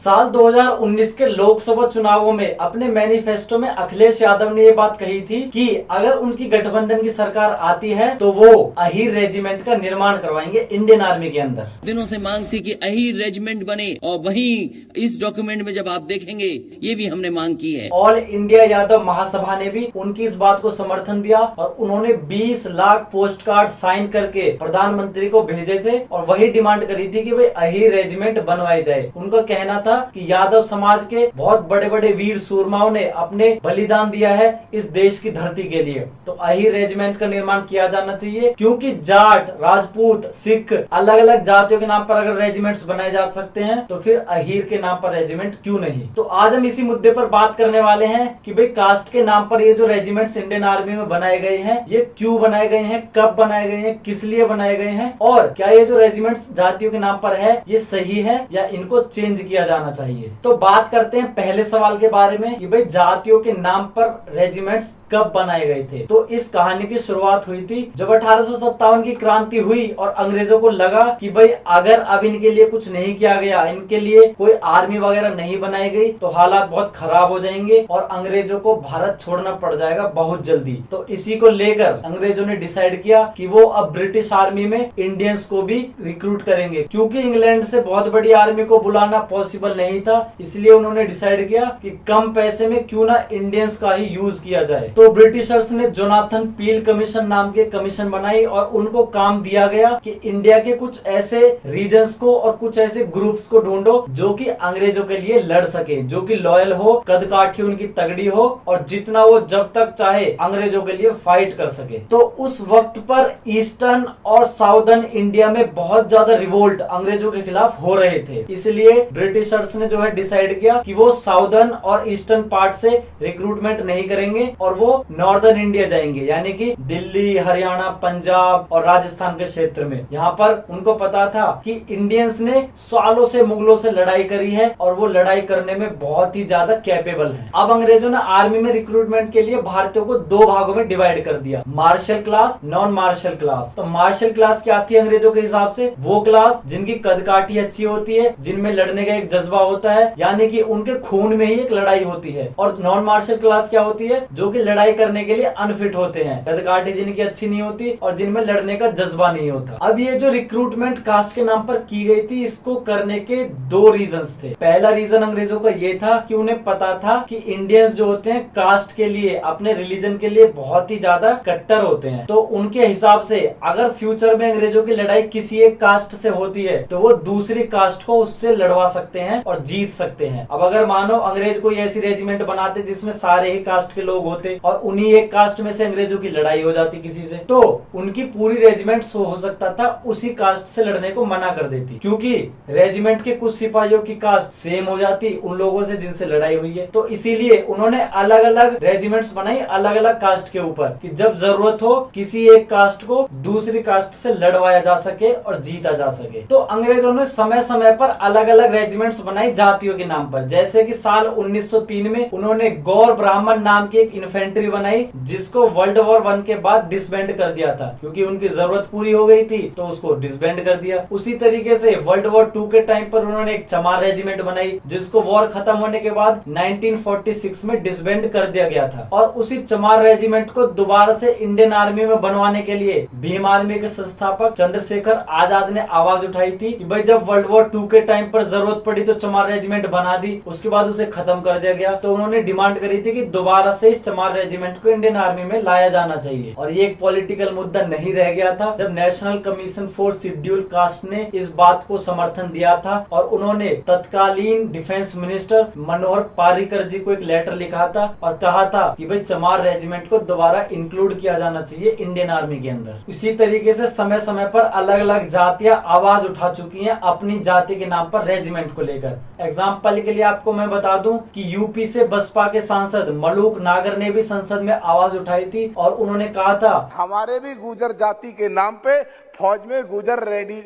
साल 2019 के लोकसभा चुनावों में अपने मैनिफेस्टो में अखिलेश यादव ने ये बात कही थी कि अगर उनकी गठबंधन की सरकार आती है तो वो अहीर रेजिमेंट का निर्माण करवाएंगे इंडियन आर्मी के अंदर। दिनों से मांग थी कि अहीर रेजिमेंट बने और वहीं इस डॉक्यूमेंट में जब आप देखेंगे ये भी हमने मांग की है। ऑल इंडिया यादव महासभा ने भी उनकी इस बात को समर्थन दिया और उन्होंने 20 लाख पोस्ट कार्ड साइन करके प्रधानमंत्री को भेजे थे और वही डिमांड करी थी कि भाई अहीर रेजिमेंट बनवाई जाए। उनका कहना था कि यादव समाज के बहुत बड़े बड़े वीर सूरमाओं ने अपने बलिदान दिया है इस देश की धरती के लिए, तो अहीर रेजिमेंट का निर्माण किया जाना चाहिए, क्योंकि जाट, राजपूत, सिख अलग अलग जातियों के नाम पर अगर रेजिमेंट्स बनाए जा सकते हैं तो फिर अहीर के नाम पर रेजिमेंट क्यों नहीं। तो आज हम इसी मुद्दे पर बात करने वाले हैं कि भाई कास्ट के नाम पर ये जो रेजिमेंट्स इंडियन आर्मी में बनाए गए हैं ये क्यों बनाए गए हैं, कब बनाए गए हैं, किस लिए बनाए गए हैं और क्या ये जो रेजिमेंट्स जातियों के नाम पर है ये सही है या इनको चेंज किया जाना चाहिए। तो बात करते हैं पहले सवाल के बारे में कि भाई जातियों के नाम पर रेजिमेंट्स कब बनाए गए थे। तो इस कहानी की शुरुआत हुई थी जब 1857 की क्रांति हुई और अंग्रेजों को लगा कि भाई अगर अब इनके लिए कुछ नहीं किया गया, इनके लिए कोई आर्मी वगैरह नहीं बनाई गई तो हालात बहुत खराब हो जाएंगे और अंग्रेजों को भारत छोड़ना पड़ जाएगा बहुत जल्दी। तो इसी को लेकर अंग्रेजों ने डिसाइड किया कि वो अब ब्रिटिश आर्मी में इंडियंस को भी रिक्रूट करेंगे, क्योंकि इंग्लैंड से बहुत बड़ी आर्मी को बुलाना पॉसिबल नहीं था। इसलिए उन्होंने डिसाइड किया कि कम पैसे में क्यों ना इंडियंस का ही यूज किया जाए। तो ब्रिटिशर्स ने जोनाथन पील कमीशन नाम के कमीशन बनाई और उनको काम दिया गया कि इंडिया के कुछ ऐसे रीजन्स को और कुछ ऐसे ग्रुप्स को ढूंढो जो कि अंग्रेजों के लिए लड़ सके, जो कि लॉयल हो, कदकाठी उनकी तगड़ी हो और जितना वो जब तक चाहे अंग्रेजों के लिए फाइट कर सके। तो उस वक्त पर ईस्टर्न और साउदर्न इंडिया में बहुत ज्यादा रिवोल्ट अंग्रेजों के खिलाफ हो रहे थे, इसलिए ब्रिटिशर्स ने जो है डिसाइड किया कि वो साउदर्न और ईस्टर्न पार्ट से रिक्रूटमेंट नहीं करेंगे और वो नॉर्दर्न इंडिया जाएंगे, यानी कि दिल्ली, हरियाणा, पंजाब और राजस्थान के क्षेत्र में। यहाँ पर उनको पता था कि इंडियंस ने सालों से मुगलों से लड़ाई करी है और वो लड़ाई करने में बहुत ही ज्यादा कैपेबल है। अब अंग्रेजों ने आर्मी में रिक्रूटमेंट के लिए भारतीयों को दो भागों में डिवाइड कर दिया, martial class, non martial class. तो मार्शल क्लास क्या थी अंग्रेजों के हिसाब से? वो क्लास जिनकी कदकाठी अच्छी होती है, जिनमें लड़ने का एक जज्बा होता है, यानी कि उनके खून में ही एक लड़ाई होती है। और नॉन मार्शल क्लास क्या होती है? जो कि लड़ाई करने के लिए अनफिट होते हैं, कदकाठी जिनकी अच्छी नहीं होती और जिनमें लड़ने का जज्बा नहीं होता। अब ये जो रिक्रूटमेंट कास्ट के नाम पर की गई थी, इसको करने के दो रीजंस थे। पहला रीजन अंग्रेजों का ये था कि उन्हें पता था कि इंडियंस जो होते हैं कास्ट के लिए, अपने रिलीजन के लिए बहुत ही ज्यादा कट्टर होते हैं। तो उनके हिसाब से अगर फ्यूचर में अंग्रेजों की लड़ाई किसी एक कास्ट से होती है तो वो दूसरी कास्ट को उससे लड़वा सकते हैं और जीत सकते हैं। अब अगर मानो अंग्रेज कोई ऐसी रेजिमेंट बनाते जिसमें सारे ही कास्ट के लोग होते और उन्हीं एक कास्ट में से अंग्रेजों की लड़ाई हो जाती किसी से, तो उनकी पूरी रेजिमेंट हो सकता था उसी कास्ट से लड़ने को मना कर देती, क्योंकि रेजिमेंट के कुछ सिपाहियों की कास्ट सेम हो जाती उन लोगों से जिनसे लड़ाई हुई है। तो इसीलिए उन्होंने अलग अलग रेजिमेंट्स बनाई अलग अलग कास्ट के ऊपर कि जब जरूरत हो किसी एक कास्ट को दूसरी कास्ट से लड़वाया जा सके और जीता जा सके। तो अंग्रेजों ने समय समय पर अलग अलग रेजिमेंट्स बनाई जातियों के नाम पर, जैसे कि साल 1903 में उन्होंने गौर ब्राह्मण नाम की एक इन्फेंट्री बनाई जिसको वर्ल्ड वॉर 1 के बाद डिसबैंड कर दिया था, क्योंकि उनकी जरूरत पूरी हो गई थी तो उसको डिसबैंड कर दिया। उसी तरीके से वर्ल्ड वॉर 2 के टाइम पर उन्होंने एक चमार रेजिमेंट बनाई जिसको वॉर खत्म होने के बाद 1946 में डिसबैंड कर दिया गया था। और उसी चमार रेजिमेंट को दोबारा से इंडियन आर्मी में बनवाने के लिए भीम आर्मी के संस्थापक चंद्रशेखर आजाद ने आवाज उठाई थी कि भाई जब वर्ल्ड वॉर 2 के टाइम पर जरूरत पड़ी तो चमार रेजिमेंट बना दी, उसके बाद उसे खत्म कर दिया गया। तो उन्होंने डिमांड करी थी कि दोबारा से इस चमार रेजिमेंट को इंडियन आर्मी में लाया जाना चाहिए। और ये एक पॉलिटिकल मुद्दा नहीं रह गया था जब national commission for schedule caste ने इस बात को समर्थन दिया था और उन्होंने तत्कालीन डिफेंस मिनिस्टर मनोहर पार्रिकर जी को एक लेटर लिखा था और कहा था कि भाई चमार रेजिमेंट को दोबारा इंक्लूड किया जाना चाहिए इंडियन आर्मी के अंदर। इसी तरीके से समय समय पर अलग अलग जातियां आवाज उठा चुकी हैं अपनी जाति के नाम पर रेजिमेंट को लेकर। एग्जाम्पल के लिए आपको मैं बता दूं कि यूपी से बसपा के सांसद मलूक नागर ने भी संसद में आवाज उठाई थी और उन्होंने कहा था हमारे भी गुर्जर जाति के नाम पे फौज में गुजर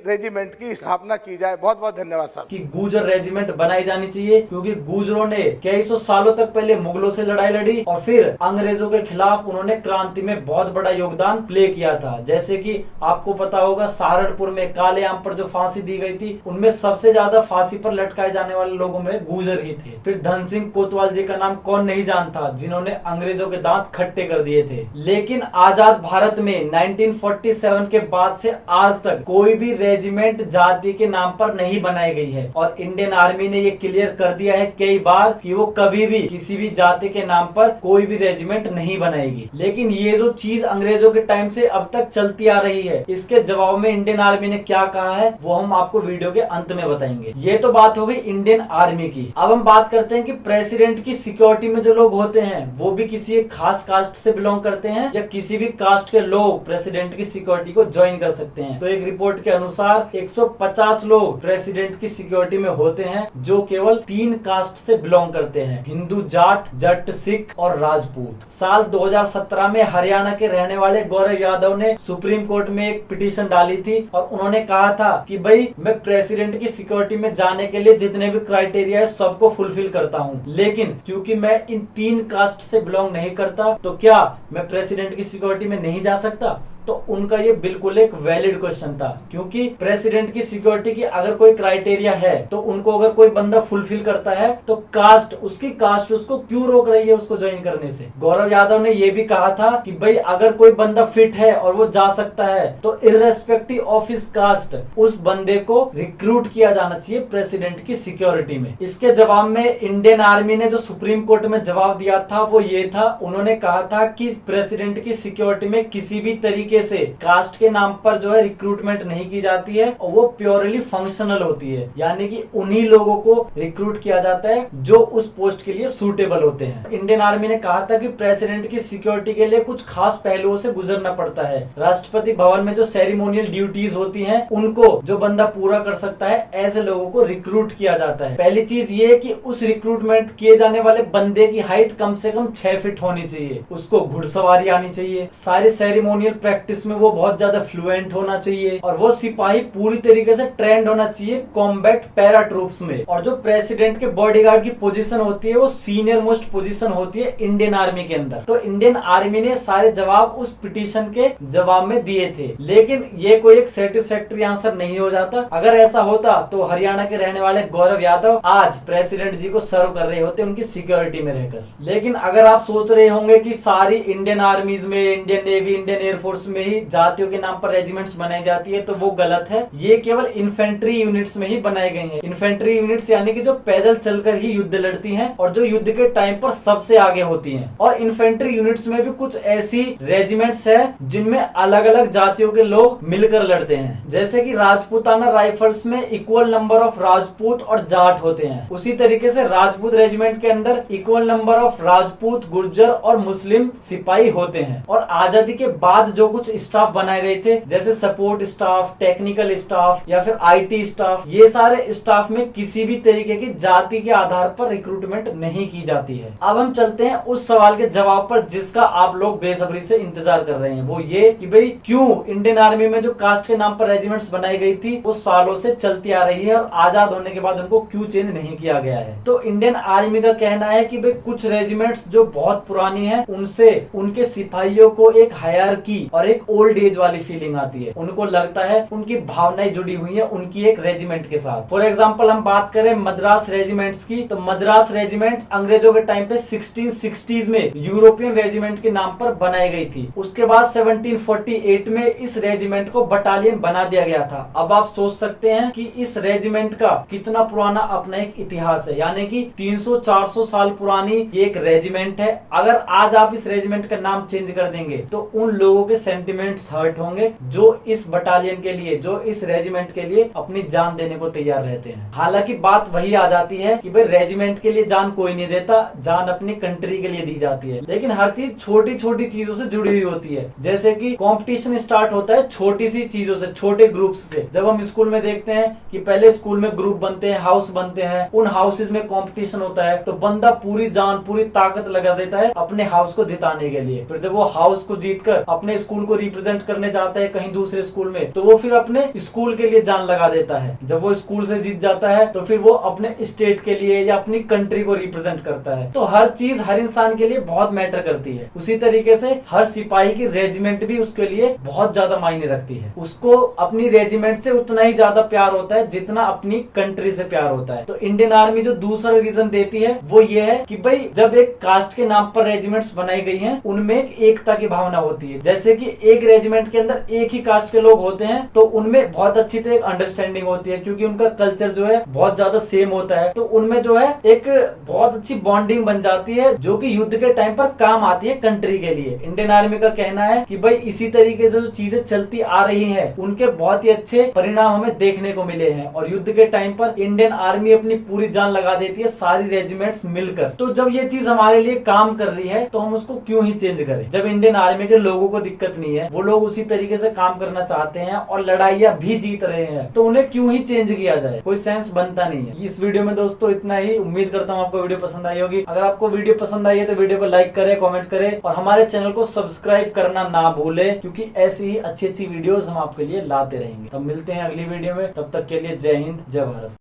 रेजिमेंट की स्थापना की जाए। बहुत बहुत धन्यवाद साहब। कि गुजर रेजिमेंट बनाई जानी चाहिए, क्योंकि गुजरों ने कई सौ सालों तक पहले मुगलों से लड़ाई लड़ी और फिर अंग्रेजों के खिलाफ उन्होंने क्रांति में बहुत बड़ा योगदान प्ले किया था। जैसे कि आपको पता होगा सहारनपुर में काले आम पर जो फांसी दी गई थी, उनमें सबसे ज्यादा फांसी पर लटकाए जाने वाले लोगों में गुजर ही थे। फिर धन सिंह कोतवाल जी का नाम कौन नहीं जानता, जिन्होंने अंग्रेजों के दांत खट्टे कर दिए थे। लेकिन आजाद भारत में 1947 के बाद से आज तक कोई भी रेजिमेंट जाति के नाम पर नहीं बनाई गई है और इंडियन आर्मी ने ये क्लियर कर दिया है कई बार कि वो कभी भी किसी भी जाति के नाम पर कोई भी रेजिमेंट नहीं बनाएगी। लेकिन ये जो चीज अंग्रेजों के टाइम से अब तक चलती आ रही है, इसके जवाब में इंडियन आर्मी ने क्या कहा है वो हम आपको वीडियो के अंत में बताएंगे। ये तो बात हो गई इंडियन आर्मी की। अब हम बात करते हैं कि प्रेसिडेंट की सिक्योरिटी में जो लोग होते हैं वो भी किसी एक खास कास्ट से बिलोंग करते हैं या किसी भी कास्ट के लोग प्रेसिडेंट की सिक्योरिटी को ज्वाइन कर सकते हैं। तो एक रिपोर्ट के अनुसार 150 लोग प्रेसिडेंट की सिक्योरिटी में होते हैं जो केवल 3 कास्ट से बिलोंग करते हैं, हिंदू, जाट, जट, सिख और राजपूत। साल 2017 में हरियाणा के रहने वाले गौरव यादव ने सुप्रीम कोर्ट में एक पिटीशन डाली थी और उन्होंने कहा था कि भाई मैं प्रेसिडेंट की सिक्योरिटी में जाने के लिए जितने भी क्राइटेरिया है सबको फुलफिल करता हूँ, लेकिन क्योंकि मैं इन 3 कास्ट से बिलोंग नहीं करता तो क्या मैं प्रेसिडेंट की सिक्योरिटी में नहीं जा सकता? तो उनका ये बिल्कुल एक वैलिड क्वेश्चन था, क्योंकि प्रेसिडेंट की सिक्योरिटी की अगर कोई क्राइटेरिया है तो उनको अगर कोई बंदा फुलफिल करता है तो उसकी कास्ट उसको क्यों रोक रही है उसको ज्वाइन करने से। गौरव यादव ने ये भी कहा था कि भाई अगर कोई बंदा फिट है और वो जा सकता है तो इर्रेस्पेक्टिव ऑफ हिज कास्ट उस बंदे को रिक्रूट किया जाना चाहिए प्रेसिडेंट की सिक्योरिटी में। इसके जवाब में इंडियन आर्मी ने जो सुप्रीम कोर्ट में जवाब दिया था वो ये था, उन्होंने कहा था कि प्रेसिडेंट की सिक्योरिटी में किसी भी तरीके से कास्ट के नाम पर जो है रिक्रूटमेंट नहीं की जाती है और वो प्योरली फंक्शनल होती है, यानी कि उन्हीं लोगों को रिक्रूट किया जाता है जो उस पोस्ट के लिए सूटेबल होते हैं। इंडियन आर्मी ने कहा था कि प्रेसिडेंट की सिक्योरिटी के लिए कुछ खास पहलुओं से गुजरना पड़ता है। राष्ट्रपति भवन में जो सेरेमोनियल ड्यूटीज होती हैं उनको जो बंदा पूरा कर सकता है ऐसे लोगों को रिक्रूट किया जाता है। पहली चीज ये है कि उस रिक्रूटमेंट किए जाने वाले बंदे की हाइट कम से कम 6 फीट होनी चाहिए, उसको घुड़सवारी आनी चाहिए, सारे सेरेमोनियल प्रैक्टिस में वो बहुत ज्यादा फ्लुएंट होना चाहिए और वो सिपाही पूरी तरीके से ट्रेंड होना चाहिए कॉम्बैट पैरा ट्रूप्स में। और जो प्रेसिडेंट के बॉडीगार्ड की पोजीशन होती है वो सीनियर मोस्ट पोजीशन होती है इंडियन आर्मी के अंदर। तो इंडियन आर्मी ने सारे जवाब उस पिटीशन के जवाब में दिए थे, लेकिन ये कोई एक सेटिस्फैक्टरी आंसर नहीं हो जाता। अगर ऐसा होता तो हरियाणा के रहने वाले गौरव यादव आज प्रेसिडेंट जी को सर्व कर रहे होते उनकी सिक्योरिटी में रहकर। लेकिन अगर आप सोच रहे होंगे कि सारी इंडियन आर्मीज में, इंडियन नेवी, इंडियन एयरफोर्स में ही जातियों के नाम पर रेजिमेंट्स बनाई जाती है तो वो गलत है। ये केवल इन्फेंट्री यूनिट्स में ही बनाए गए हैं। इन्फेंट्री यूनिट्स यानी कि जो पैदल चलकर ही युद्ध लड़ती हैं और जो युद्ध के टाइम पर सबसे आगे होती हैं। और इन्फेंट्री यूनिट्स में भी कुछ ऐसी रेजिमेंट्स है जिनमें अलग अलग जातियों के लोग मिलकर लड़ते हैं। जैसे कि राजपूताना राइफल्स में इक्वल नंबर ऑफ राजपूत और जाट होते हैं, उसी तरीके से राजपूत रेजिमेंट के अंदर equal number of Rajput, Gurjar और मुस्लिम सिपाही होते हैं। और आजादी के बाद जो कुछ स्टाफ बनाए गए थे जैसे सपोर्ट स्टाफ, टेक्निकल स्टाफ या फिर आईटी स्टाफ, ये सारे स्टाफ में किसी भी तरीके की जाति के आधार पर रिक्रूटमेंट नहीं की जाती है। अब हम चलते हैं उस सवाल के जवाब पर जिसका आप लोग बेसब्री से इंतजार कर रहे हैं, वो ये कि भाई क्यों इंडियन आर्मी में जो कास्ट के नाम पर रेजिमेंट्स बनाई गई थी वो सालों से चलती आ रही है और आजाद होने के बाद उनको क्यों चेंज नहीं किया गया है। तो इंडियन आर्मी का कहना है कि भाई कुछ रेजिमेंट्स जो बहुत पुरानी है उनसे उनके सिपाहियों को एक हायरार्की और एक ओल्ड एज वाली फीलिंग आती है। उनको लगता है उनकी भावनाएं जुड़ी हुई है उनकी एक रेजिमेंट के साथ। फॉर एग्जांपल हम बात करें मद्रास रेजिमेंट्स की, तो मद्रास रेजिमेंट अंग्रेजों के टाइम पे 1660s में यूरोपियन रेजिमेंट के नाम पर बनाई गई थी। उसके बाद 1748 में इस रेजिमेंट को बटालियन बना दिया गया था। अब आप सोच सकते हैं कि इस रेजिमेंट का कितना पुराना अपना एक इतिहास है, यानी कि 300-400 साल पुरानी ये एक रेजिमेंट है। अगर आज आप इस रेजिमेंट का नाम चेंज कर देंगे तो उन लोगों के सेंटिमेंट्स हर्ट होंगे जो इस बटालियन के लिए, जो इस रेजिमेंट के लिए अपनी जान देने को तैयार रहते हैं। हालांकि बात वही आ जाती है कि भाई रेजिमेंट के लिए जान कोई नहीं देता, जान अपनी कंट्री के लिए दी जाती है। लेकिन हर चीज छोटी छोटी चीजों से जुड़ी हुई होती है। जैसे कि कंपटीशन स्टार्ट होता है छोटी सी चीजों से, छोटे ग्रुप्स से। जब हम स्कूल में देखते हैं कि पहले स्कूल में ग्रुप बनते हैं, हाउस बनते हैं, उन हाउसेज में कंपटीशन होता है तो बंदा पूरी जान, पूरी ताकत लगा देता है अपने हाउस को जिताने के लिए। फिर जब वो हाउस को जीतकर अपने स्कूल को रिप्रेजेंट करने जाता है कहीं दूसरे स्कूल में, तो वो फिर अपने स्कूल के लिए जान लगा देता है। जब वो स्कूल से जीत जाता है तो फिर वो अपने स्टेट के लिए या अपनी कंट्री को रिप्रेजेंट करता है। तो हर चीज हर इंसान के लिए बहुत मैटर करती है। उसी तरीके से हर सिपाही की रेजिमेंट भी उसके लिए बहुत ज्यादा मायने रखती है। उसको अपनी रेजिमेंट से उतना ही ज्यादा प्यार होता है जितना अपनी कंट्री से प्यार होता है। तो इंडियन आर्मी जो दूसरा रीजन देती है वो ये है कि भाई जब एक कास्ट के नाम पर रेजिमेंट्स बनाई गई हैं, उनमें एक एकता की भावना होती है। जैसे कि एक रेजिमेंट के अंदर एक ही कास्ट के लोग होते हैं तो उनमें बहुत अच्छी तरह अंडरस्टैंडिंग होती है, क्योंकि उनका कल्चर जो है बहुत ज्यादा सेम होता है। तो उनमें जो है एक बहुत अच्छी बॉन्डिंग बन जाती है जो कि युद्ध के टाइम पर काम आती है कंट्री के लिए। इंडियन आर्मी का कहना है कि भाई इसी तरीके से जो चीजें चलती आ रही हैं उनके बहुत ही अच्छे परिणाम हमें देखने को मिले हैं। और युद्ध के टाइम पर इंडियन आर्मी अपनी पूरी जान लगा देती है, सारी रेजिमेंट्स मिलकर। तो जब ये चीज हमारे लिए काम कर रही है तो हम उसको क्यों ही चेंज करें। जब इंडियन आर्मी के लोगों को दिक्कत नहीं है, वो लोग उसी तरीके से काम करना चाहते हैं और लड़ाइयां भी जीत रहे हैं, तो उन्हें क्यों ही चेंज किया जाए, कोई सेंस बनता नहीं है। इस वीडियो में दोस्तों इतना ही। उम्मीद करता हूँ आपको वीडियो पसंद आई होगी। अगर आपको वीडियो पसंद आई है तो वीडियो को लाइक करें, कमेंट करें और हमारे चैनल को सब्सक्राइब करना ना भूले, क्योंकि ऐसी ही अच्छी अच्छी वीडियोस हम आपके लिए लाते रहेंगे। तब मिलते हैं अगली वीडियो में, तब तक के लिए जय हिंद, जय भारत।